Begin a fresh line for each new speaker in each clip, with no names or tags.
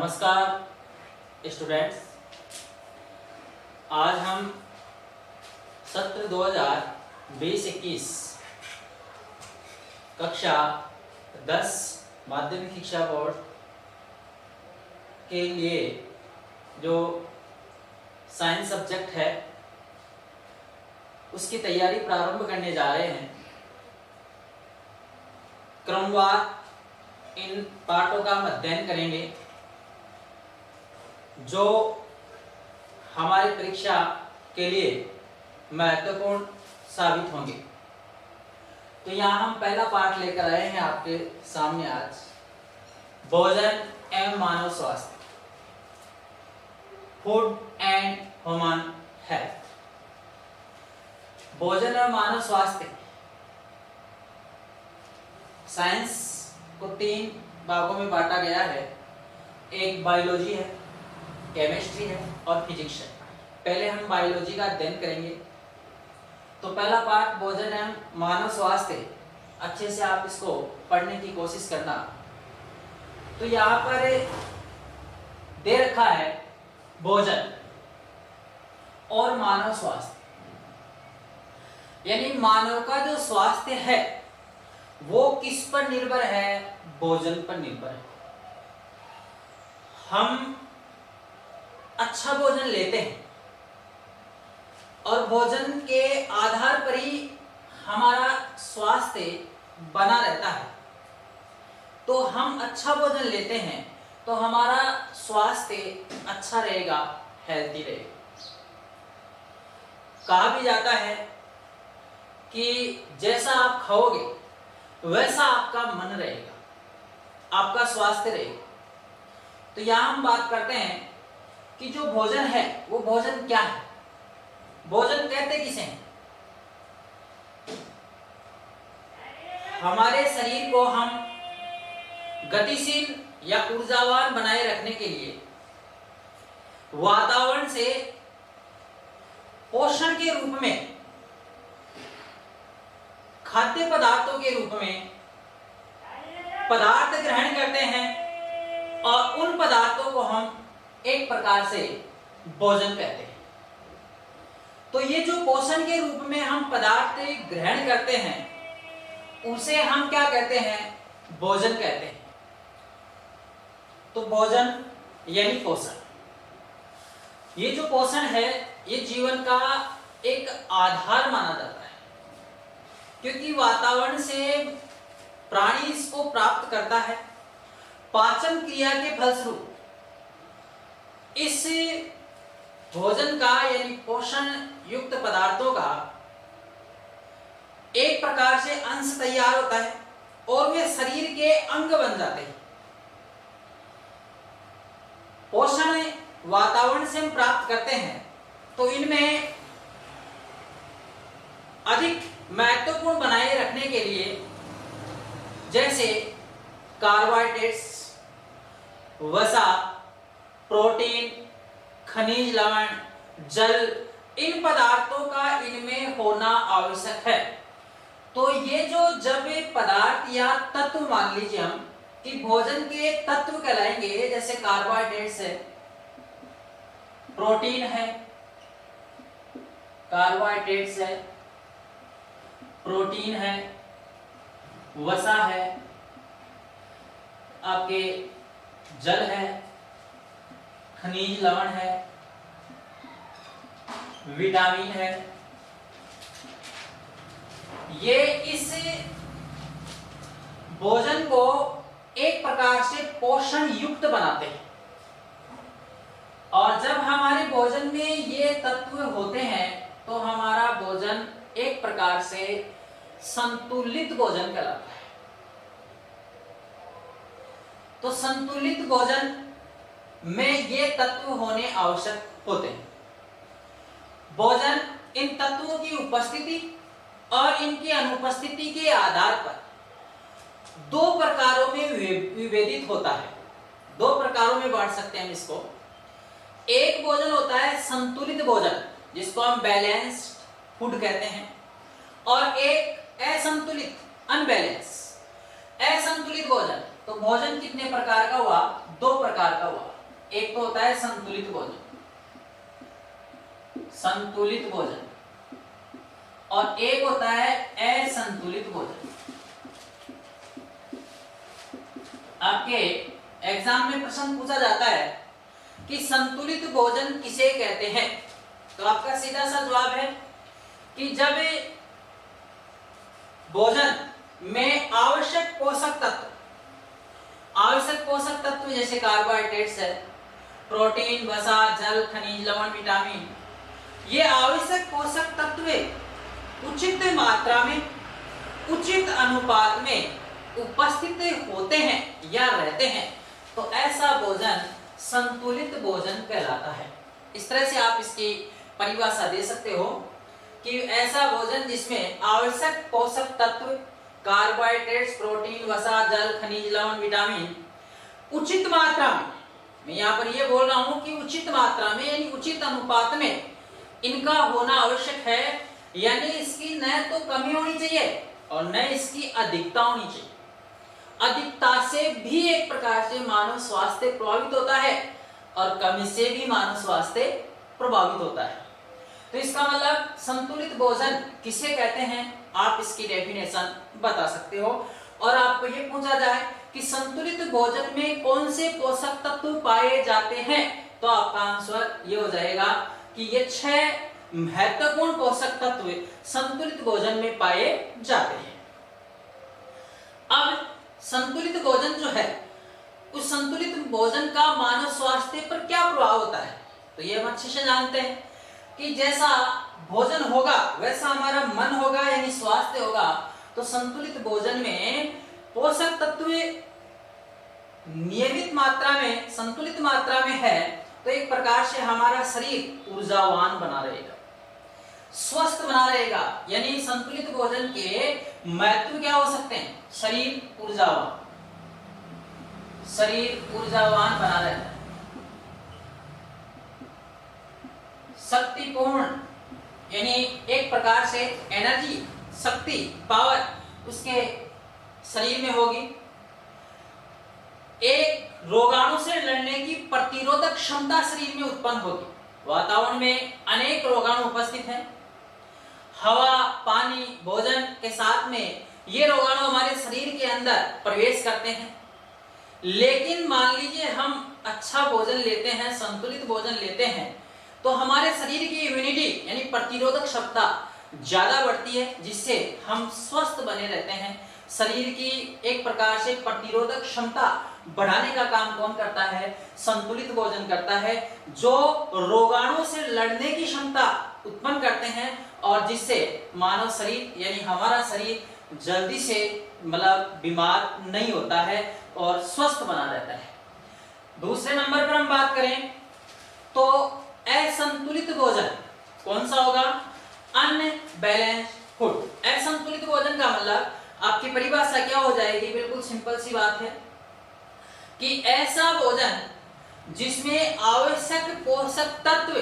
नमस्कार स्टूडेंट्स, आज हम सत्र 2020-21 कक्षा 10 माध्यमिक शिक्षा बोर्ड के लिए जो साइंस सब्जेक्ट है उसकी तैयारी प्रारंभ करने जा रहे हैं। क्रमवार इन पाठों का अध्ययन करेंगे जो हमारी परीक्षा के लिए महत्वपूर्ण साबित होंगे। तो यहाँ हम पहला पाठ लेकर आए हैं आपके सामने आज, भोजन एवं मानव स्वास्थ्य, फूड एंड ह्यूमन हेल्थ। भोजन एवं मानव स्वास्थ्य साइंस को 3 भागों में बांटा गया है। एक बायोलॉजी है, केमिस्ट्री है और फिजिक्स है। पहले हम बायोलॉजी का अध्ययन करेंगे। तो पहला पाठ भोजन एवं मानव स्वास्थ्य, अच्छे से आप इसको पढ़ने की कोशिश करना। तो यहाँ पर दे रखा है भोजन और मानव स्वास्थ्य, यानी मानव का जो स्वास्थ्य है वो किस पर निर्भर है? भोजन पर निर्भर है। हम अच्छा भोजन लेते हैं और भोजन के आधार पर ही हमारा स्वास्थ्य बना रहता है। तो हम अच्छा भोजन लेते हैं तो हमारा स्वास्थ्य अच्छा रहेगा, हेल्दी रहेगा। कहा भी जाता है कि जैसा आप खाओगे वैसा आपका मन रहेगा, आपका स्वास्थ्य रहेगा। तो यहां हम बात करते हैं कि जो भोजन है वो भोजन क्या है, भोजन कहते किसे हैं? हमारे शरीर को हम गतिशील या ऊर्जावान बनाए रखने के लिए वातावरण से पोषण के रूप में, खाद्य पदार्थों के रूप में पदार्थ ग्रहण करते हैं और उन पदार्थों को हम एक प्रकार से भोजन कहते हैं। तो ये जो पोषण के रूप में हम पदार्थ ग्रहण करते हैं उसे हम क्या कहते हैं? भोजन कहते हैं। तो भोजन यानी पोषण। ये जो पोषण है ये जीवन का एक आधार माना जाता है, क्योंकि वातावरण से प्राणी इसको प्राप्त करता है। पाचन क्रिया के फलस्वरूप इस भोजन का यानी पोषण युक्त पदार्थों का एक प्रकार से अंश तैयार होता है और वे शरीर के अंग बन जाते हैं। पोषण वातावरण से हम प्राप्त करते हैं तो इनमें अधिक महत्वपूर्ण बनाए रखने के लिए जैसे कार्बोहाइड्रेट्स, वसा, प्रोटीन, खनिज लवण, जल, इन पदार्थों का इनमें होना आवश्यक है। तो ये जो जब पदार्थ या तत्व मान लीजिए हम कि भोजन के तत्व कहलाएंगे, जैसे कार्बोहाइड्रेट्स है, प्रोटीन है, कार्बोहाइड्रेट्स है, प्रोटीन है, वसा है, आपके जल है, खनिज लवण है, विटामिन है। ये इस भोजन को एक प्रकार से पोषण युक्त बनाते हैं। और जब हमारे भोजन में ये तत्व होते हैं तो हमारा भोजन एक प्रकार से संतुलित भोजन कहलाता है। तो संतुलित भोजन में ये तत्व होने आवश्यक होते हैं। भोजन इन तत्वों की उपस्थिति और इनकी अनुपस्थिति के आधार पर 2 प्रकारों में विभेदित होता है। 2 प्रकारों में बांट सकते हैं हम इसको। एक भोजन होता है संतुलित भोजन, जिसको हम बैलेंस्ड फूड कहते हैं, और एक असंतुलित, अनबैलेंस, असंतुलित भोजन। तो भोजन कितने प्रकार का हुआ? दो प्रकार का हुआ, एक तो होता है संतुलित भोजन, संतुलित भोजन, और एक होता है असंतुलित भोजन। आपके एग्जाम में प्रश्न पूछा जाता है कि संतुलित भोजन किसे कहते हैं, तो आपका सीधा सा जवाब है कि जब भोजन में आवश्यक पोषक तत्व जैसे कार्बोहाइड्रेट्स है, प्रोटीन, वसा, जल, खनिज, लवण, विटामिन, ये आवश्यक पोषक तत्व उचित मात्रा में, उचित अनुपात में उपस्थित होते हैं या रहते हैं, तो ऐसा भोजन संतुलित भोजन कहलाता है। इस तरह से आप इसकी परिभाषा दे सकते हो कि ऐसा भोजन जिसमें आवश्यक पोषक तत्व, कार्बोहाइड्रेट्स, प्रोटीन, वसा, जल, खनिज, लवण, विटामिन उचित मात्रा में, मैं यहाँ पर ये बोल रहा हूं कि उचित मात्रा में यानी उचित अनुपात में इनका होना आवश्यक है, यानी इसकी न तो कमी होनी चाहिए और न इसकी अधिकता होनी चाहिए। अधिकता से भी एक प्रकार से मानव स्वास्थ्य प्रभावित होता है और कमी से भी मानव स्वास्थ्य प्रभावित होता है। तो इसका मतलब संतुलित भोजन किसे कहते हैं, आप इसकी डेफिनेशन बता सकते हो। और आपको ये पूछा जाए कि संतुलित भोजन में कौन से पोषक तत्व पाए जाते हैं, तो आपका आंसर ये हो जाएगा कि ये 6 महत्वपूर्ण पोषक तत्व संतुलित भोजन में पाए जाते हैं। अब संतुलित भोजन जो है, उस संतुलित भोजन का मानव स्वास्थ्य पर क्या प्रभाव होता है, तो ये हम अच्छे से जानते हैं कि जैसा भोजन होगा वैसा हमारा मन होगा यानी स्वास्थ्य होगा। तो संतुलित भोजन में पोषक तत्व नियमित मात्रा में, संतुलित मात्रा में है, तो एक प्रकार से हमारा शरीर ऊर्जावान बना रहेगा, स्वस्थ बना रहेगा। यानी संतुलित भोजन के महत्व क्या हो सकते हैं, शरीर ऊर्जावान बना रहता है, शक्तिपूर्ण, यानी एक प्रकार से एनर्जी, शक्ति, पावर उसके शरीर में होगी। एक रोगाणु से लड़ने की प्रतिरोधक क्षमता शरीर में उत्पन्न होगी। वातावरण में अनेक रोगाणु उपस्थित हैं, हवा, पानी, भोजन के साथ में ये रोगाणु हमारे शरीर के अंदर प्रवेश करते हैं। लेकिन मान लीजिए हम अच्छा भोजन लेते हैं, संतुलित भोजन लेते हैं, तो हमारे शरीर की इम्यूनिटी यानी प्रतिरोधक क्षमता ज्यादा बढ़ती है, जिससे हम स्वस्थ बने रहते हैं। शरीर की एक प्रकार से प्रतिरोधक क्षमता बढ़ाने का काम कौन करता है, संतुलित भोजन करता है, जो रोगाणु से लड़ने की क्षमता उत्पन्न करते हैं और जिससे मानव शरीर यानी हमारा शरीर जल्दी से मतलब बीमार नहीं होता है और स्वस्थ बना रहता है। दूसरे नंबर पर हम बात करें तो असंतुलित भोजन कौन सा होगा, अनबैलेंस्ड फूड। असंतुलित भोजन का मतलब आपकी परिभाषा क्या हो जाएगी, बिल्कुल सिंपल सी बात है कि ऐसा भोजन जिसमें आवश्यक पोषक तत्व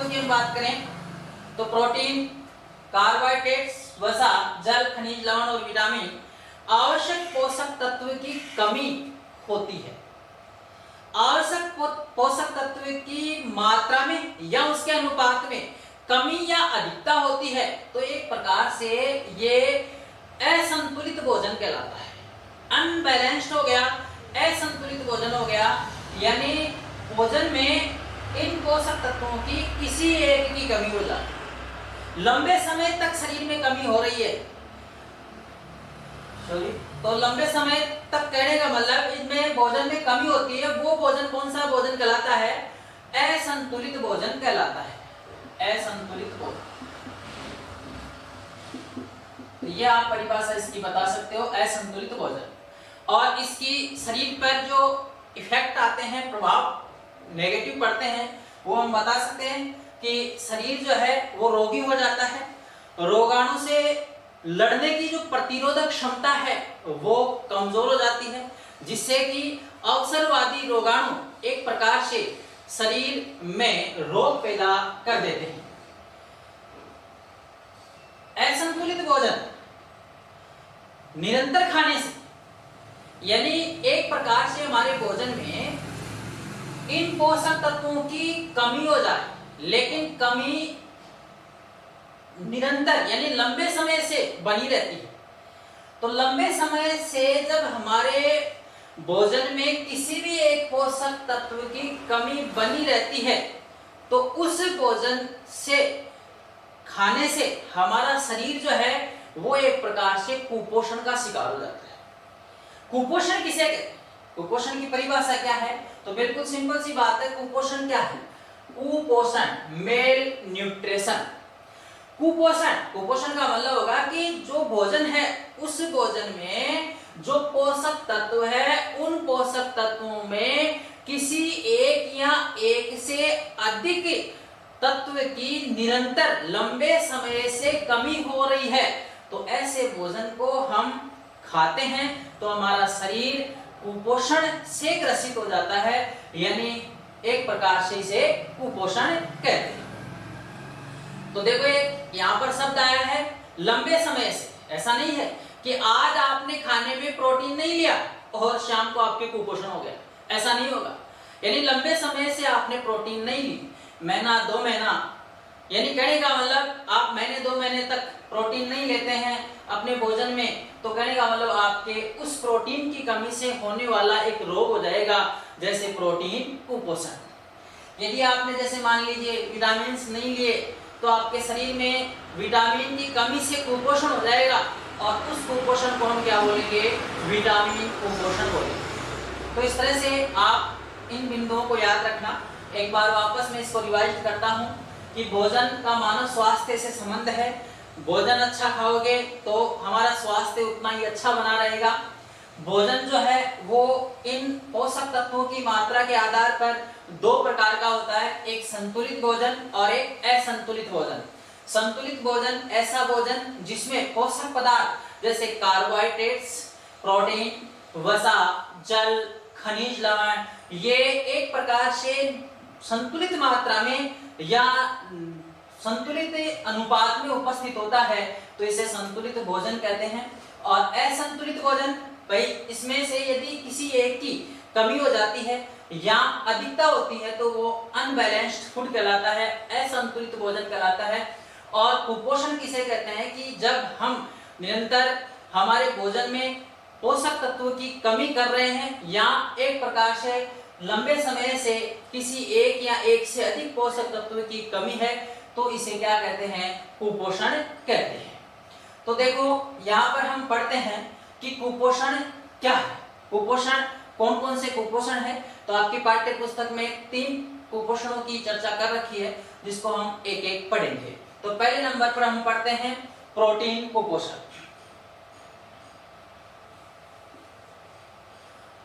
की हम बात करें तो प्रोटीन, कार्बोहाइड्रेट्स, वसा, जल, खनिज, लवण और विटामिन आवश्यक पोषक तत्व की कमी होती है। आवश्यक पोषक तत्व की मात्रा में या उसके अनुपात में कमी या अधिकता होती है, तो एक प्रकार से ये असंतुलित भोजन कहलाता है। अनबैलेंस्ड हो गया, असंतुलित भोजन हो गया, यानी भोजन में इन पोषक तत्वों की किसी एक की कमी हो जाती है, लंबे समय तक शरीर में कमी हो रही है। तो लंबे समय तक कहने का मतलब इसमें भोजन में कमी होती है, वो भोजन कौन सा भोजन कहलाता है, असंतुलित भोजन कहलाता है। असंतुलित भोजन, तो ये आप परिभाषा इसकी बता सकते हो, असंतुलित भोजन। और इसकी शरीर पर जो इफेक्ट आते हैं, प्रभाव नेगेटिव पड़ते हैं, वो हम बता सकते हैं कि शरीर जो है वो रोगी हो जाता है, रोगाणु से लड़ने की जो प्रतिरोधक क्षमता है वो कमजोर हो जाती है, जिससे कि अवसरवादी रोगाणु एक प्रकार से शरीर में रोग पैदा कर देते हैं। असंतुलित भोजन निरंतर खाने से यानी एक प्रकार से हमारे भोजन में इन पोषक तत्वों की कमी हो जाए, लेकिन कमी निरंतर यानी लंबे समय से बनी रहती है। तो लंबे समय से जब हमारे भोजन में किसी भी एक पोषक तत्व की कमी बनी रहती है, तो उस भोजन से खाने से हमारा शरीर जो है वो एक प्रकार से कुपोषण का शिकार हो जाता है। कुपोषण किसे कहते हैं? कुपोषण की परिभाषा क्या है? तो बिल्कुल सिंपल सी बात है, कुपोषण क्या है? कुपोषण मेल न्यूट्रिशन। कुपोषण का मतलब होगा कि जो भोजन है उस भोजन में जो पोषक तत्व है, उन पोषक तत्वों में किसी एक या एक से अधिक तत्व की निरंतर लंबे समय से कमी हो रही है। तो ऐसे भोजन को हम खाते हैं तो हमारा शरीर कुपोषण से ग्रसित हो जाता है, यानी एक प्रकार से इसे कुपोषण कहते हैं। तो देखो यहाँ पर शब्द आया है लंबे समय से। ऐसा नहीं है कि आज आपने खाने में प्रोटीन नहीं लिया और शाम को आपके कुपोषण हो गया, ऐसा नहीं होगा। यानी लंबे समय से आपने प्रोटीन नहीं ली, महीना 2 महीना, यानी कहने का मतलब आप महीने 2 महीने तक प्रोटीन नहीं लेते हैं अपने भोजन में, तो कहने का मतलब आपके उस प्रोटीन की कमी से होने वाला एक रोग हो जाएगा, जैसे प्रोटीन कुपोषण। यदि आपने जैसे मान लीजिए विटामिन नहीं लिए तो आपके शरीर में विटामिन की कमी से कुपोषण हो जाएगा, और उस कुपोषण को हम क्या बोलेंगे? विटामिन कुपोषण बोलेंगे। तो इस तरह से आप इन बिंदुओं को याद रखना। एक बार वापस मैं इसको रिवाइज करता हूँ कि भोजन का मानव स्वास्थ्य से संबंध है। भोजन अच्छा खाओगे तो हमारा स्वास्थ्य उतना ही अच्छा बना रहेगा। भोजन जो है वो इन पोषक तत्वों की मात्रा के आधार पर 2 प्रकार का होता है, एक संतुलित भोजन और एक असंतुलित भोजन। संतुलित भोजन ऐसा भोजन जिसमें पोषक पदार्थ जैसे कार्बोहाइड्रेट्स, प्रोटीन, वसा, जल, खनिज लवण, ये एक प्रकार से संतुलित मात्रा में या संतुलित अनुपात में उपस्थित होता है, तो इसे संतुलित भोजन कहते हैं। और असंतुलित भोजन, भाई इसमें से यदि किसी एक की कमी हो जाती है या अधिकता होती है तो वो अनबैलेंस्ड फूड कहलाता है, असंतुलित भोजन कहलाता है। और कुपोषण किसे कहते हैं कि जब हम निरंतर हमारे भोजन में पोषक तत्वों की कमी कर रहे हैं या एक प्रकार से लंबे समय से किसी एक या एक से अधिक पोषक तत्व की कमी है, तो इसे क्या कहते हैं? कुपोषण कहते हैं। तो देखो यहाँ पर हम पढ़ते हैं कि कुपोषण क्या है। कुपोषण कौन कौन से कुपोषण है? तो आपकी पाठ्य पुस्तक में 3 कुपोषणों की चर्चा कर रखी है, जिसको हम एक एक पढ़ेंगे। तो पहले नंबर पर हम पढ़ते हैं प्रोटीन कुपोषण।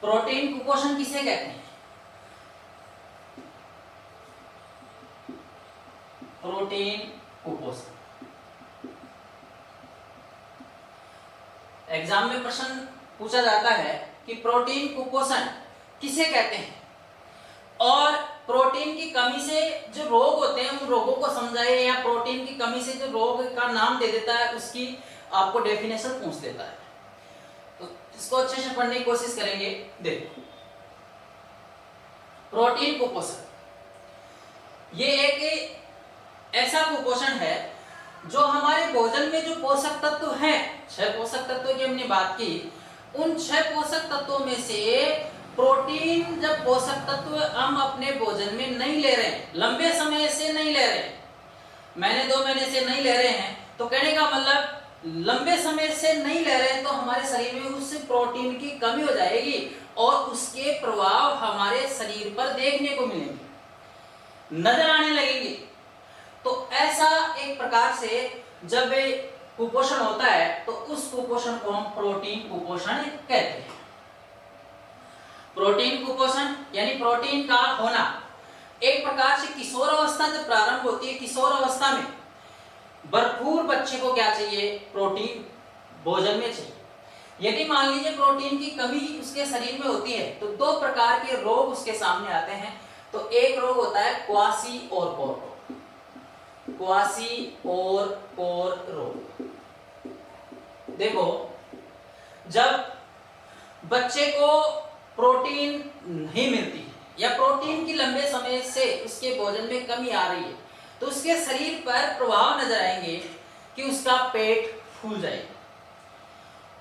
प्रोटीन कुपोषण किसे कहते हैं? प्रोटीन कुपोषण एग्जाम में प्रश्न पूछा जाता है कि प्रोटीन कुपोषण किसे कहते हैं, और प्रोटीन की कमी से जो रोग होते हैं उन रोगों को समझाए, या प्रोटीन की कमी से जो रोग का नाम दे देता है उसकी आपको डेफिनेशन पूछ देता है। तो इसको अच्छे से पढ़ने की कोशिश करेंगे। देखो प्रोटीन कुपोषण ये एक ऐसा कुपोषण है जो हमारे भोजन में जो पोषक तत्व हैं, 6 पोषक तत्वों की हमने बात की, उन 6 पोषक तत्वों में से प्रोटीन जब पोषक तत्व हम अपने भोजन में नहीं ले रहे हैं, लंबे समय से नहीं ले रहे हैं, महीने 2 महीने से नहीं ले रहे हैं, तो कहने का मतलब लंबे समय से नहीं ले रहे हैं तो हमारे शरीर में उस प्रोटीन की कमी हो जाएगी और उसके प्रभाव हमारे शरीर पर देखने को मिलेंगे, नजर आने लगेंगे। तो ऐसा एक प्रकार से जब कुपोषण होता है तो उस कुपोषण को हम प्रोटीन कुपोषण कहते हैं। प्रोटीन कुपोषण यानी प्रोटीन का होना एक प्रकार से किशोर अवस्था जब प्रारंभ होती है, किशोर अवस्था में भरपूर बच्चे को क्या चाहिए? प्रोटीन भोजन में चाहिए। यदि मान लीजिए प्रोटीन की कमी उसके शरीर में होती है तो 2 प्रकार के रोग उसके सामने आते हैं। तो एक रोग होता है क्वासी और कोर रोग। क्वासी और कोर रोग, देखो जब बच्चे को प्रोटीन नहीं मिलती है या प्रोटीन की लंबे समय से उसके भोजन में कमी आ रही है, तो उसके शरीर पर प्रभाव नजर आएंगे कि उसका पेट फूल जाएगा,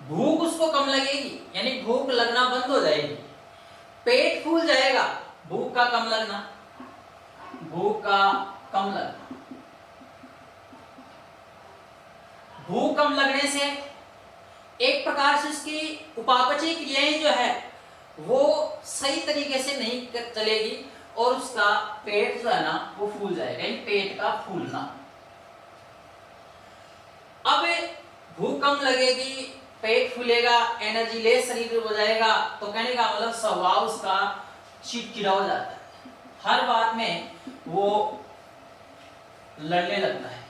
भूख उसको कम लगेगी, यानी भूख लगना बंद हो जाएगी, पेट फूल जाएगा, भूख का कम लगना, भूख का कम लगना। भूख कम लगने से एक प्रकार से उसकी उपापचय क्रियाएं जो है वो सही तरीके से नहीं चलेगी और उसका पेट जो है ना वो फूल जाएगा, यानी पेट का फूलना। अब भूख कम लगेगी, पेट फूलेगा, एनर्जी लेस शरीर हो जाएगा, तो कहने का मतलब स्वभाव उसका चिड़चिड़ा हो जाता है, हर बात में वो लड़ने लगता है,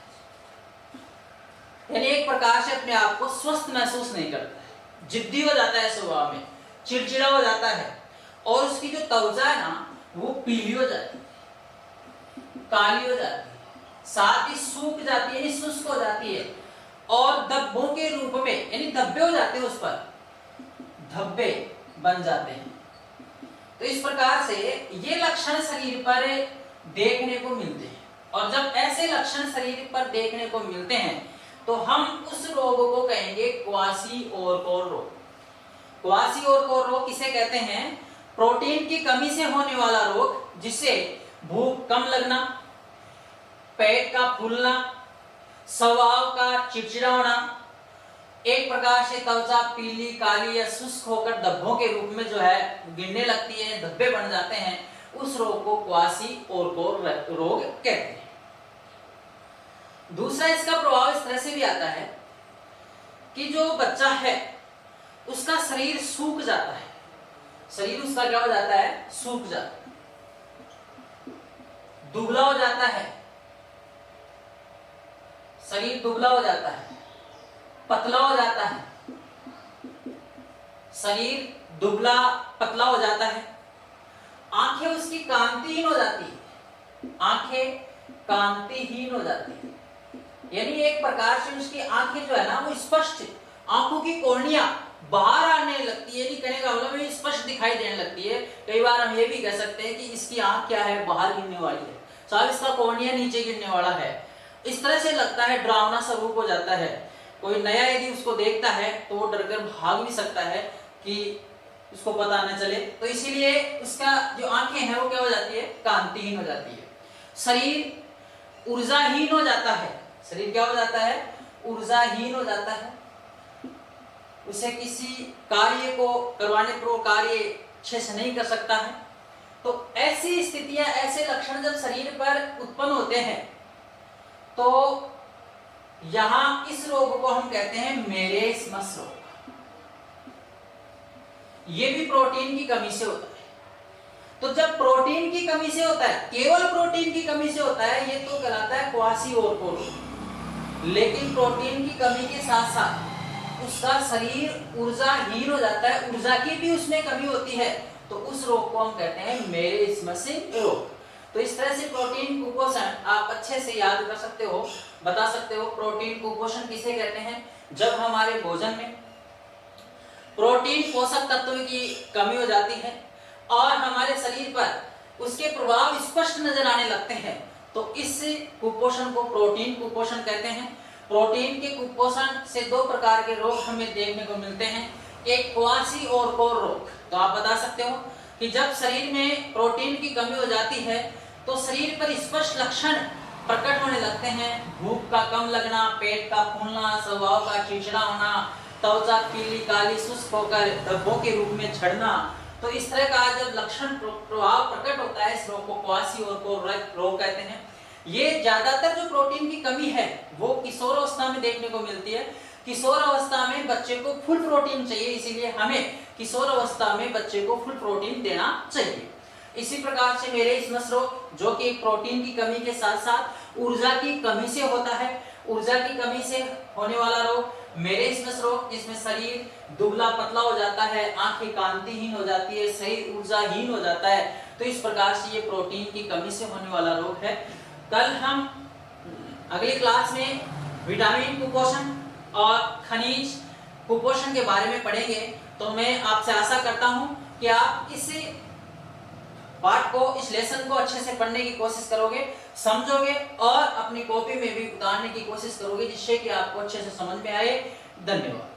यानी एक प्रकार से अपने आप को स्वस्थ महसूस नहीं करता है, जिद्दी हो जाता है, स्वभाव में चिड़चिड़ा हो जाता है और उसकी जो त्वचा है ना वो पीली हो जाती है, काली हो जाती है, साथ ही सूख जाती है, यानी शुष्क हो जाती है और धब्बों के रूप में, यानी धब्बे हो जाते हैं, उस पर धब्बे बन जाते हैं। तो इस प्रकार से ये लक्षण शरीर पर देखने को मिलते हैं और जब ऐसे लक्षण शरीर पर देखने को मिलते हैं तो हम उस रोग को कहेंगे क्वासी-ओरकोर रोग। क्वासी-ओरकोर रोग किसे कहते हैं? प्रोटीन की कमी से होने वाला रोग, जिससे भूख कम लगना, पेट का फूलना, स्वभाव का चिड़चिड़ा होना, एक प्रकार से त्वचा पीली काली या शुष्क होकर धब्बों के रूप में जो है गिरने लगती है, धब्बे बन जाते हैं, उस रोग को क्वासी-ओरकोर रोग कहते हैं। दूसरा इसका प्रभाव इस तरह से भी आता है कि जो बच्चा है उसका शरीर सूख जाता है, शरीर उसका क्या हो जाता है? सूख जाता है, दुबला हो जाता है, शरीर दुबला हो जाता है, पतला हो जाता है, शरीर दुबला पतला हो जाता है, आंखें उसकी कांतिहीन हो जाती है, आंखें कांतिहीन हो जाती है, यानी एक प्रकार से उसकी आंखें जो है ना वो स्पष्ट, आंखों की कोर्निया बाहर आने लगती है, कहने का मतलब स्पष्ट दिखाई देने लगती है। कई बार हम ये भी कह सकते हैं कि इसकी आंख क्या है, बाहर गिरने वाली है, साहब इसका कोर्निया नीचे गिरने वाला है, इस तरह से लगता है, डरावना स्वरूप हो जाता है। कोई नया यदि उसको देखता है तो वो डरकर भाग भी सकता है कि उसको पता न चले, तो इसीलिए उसका जो आंखें हैं वो क्या हो जाती है? कांतिहीन हो जाती है। शरीर ऊर्जाहीन हो जाता है, शरीर क्या हो जाता है? ऊर्जाहीन हो जाता है, उसे किसी कार्य को करवाने पर वो कार्य अच्छे से नहीं कर सकता है। तो ऐसी स्थितियां, ऐसे लक्षण जब शरीर पर उत्पन्न होते हैं तो यहां इस रोग को हम कहते हैं मेरेस्मस रोग। ये भी प्रोटीन की कमी से होता है। तो जब प्रोटीन की कमी से होता है, केवल प्रोटीन की कमी से होता है, ये तो कहलाता है क्वासी-ओरकोर रोग। लेकिन प्रोटीन की कमी के साथ साथ उसका शरीर ऊर्जाहीन हो जाता है, ऊर्जा की भी उसमें कमी होती है, तो उस रोग को हम कहते हैं मेरेस्मस रोग। तो इस तरह से प्रोटीन कुपोषण आप अच्छे से याद कर सकते हो, बता सकते हो। प्रोटीन कुपोषण किसे कहते हैं? जब हमारे भोजन में प्रोटीन पोषक तत्व की कमी हो जाती है और हमारे शरीर पर उसके प्रभाव स्पष्ट नजर आने लगते हैं, तो इस कुपोषण को प्रोटीन कुपोषण कहते हैं। प्रोटीन के कुपोषण से दो प्रकार के रोग हमें देखने को मिलते हैं, एक क्वासी-ओरकोर रोग। तो आप बता सकते हो कि जब शरीर में प्रोटीन की कमी हो जाती है तो शरीर पर स्पष्ट लक्षण प्रकट होने लगते हैं, भूख का कम लगना, पेट का फूलना, स्वभाव का चिड़चिड़ा होना, त्वचा पीली काली शुष्क होकर धब्बों के रूप में झड़ना। तो इस तरह का जब लक्षण प्रभाव प्रकट होता है, इस रोग को क्वासी-ओरकोर रोग कहते हैं। ये ज्यादातर जो प्रोटीन की कमी है वो किशोर अवस्था में देखने को मिलती है। किशोर अवस्था में बच्चे को फुल प्रोटीन चाहिए, इसीलिए हमें किशोर अवस्था में बच्चे को फुल प्रोटीन देना चाहिए। इसी प्रकार से मेरेस्मस रोग, जो कि प्रोटीन की कमी के साथ साथ ऊर्जा की कमी से होता है, ऊर्जा की कमी से होने वाला रोग मेरेस्मस रोग, जिसमें शरीर दुबला पतला हो जाता है, आंखें कांतिहीन हो जाती है, शरीर ऊर्जाहीन हो जाता है। तो इस प्रकार से ये प्रोटीन की कमी से होने वाला रोग है। कल हम अगली क्लास में विटामिन कुपोषण और खनिज कुपोषण के बारे में पढ़ेंगे, तो मैं आपसे आशा करता हूं कि आप इस पाठ को, इस लेसन को अच्छे से पढ़ने की कोशिश करोगे, समझोगे और अपनी कॉपी में भी उतारने की कोशिश करोगे, जिससे कि आपको अच्छे से समझ में आए। धन्यवाद।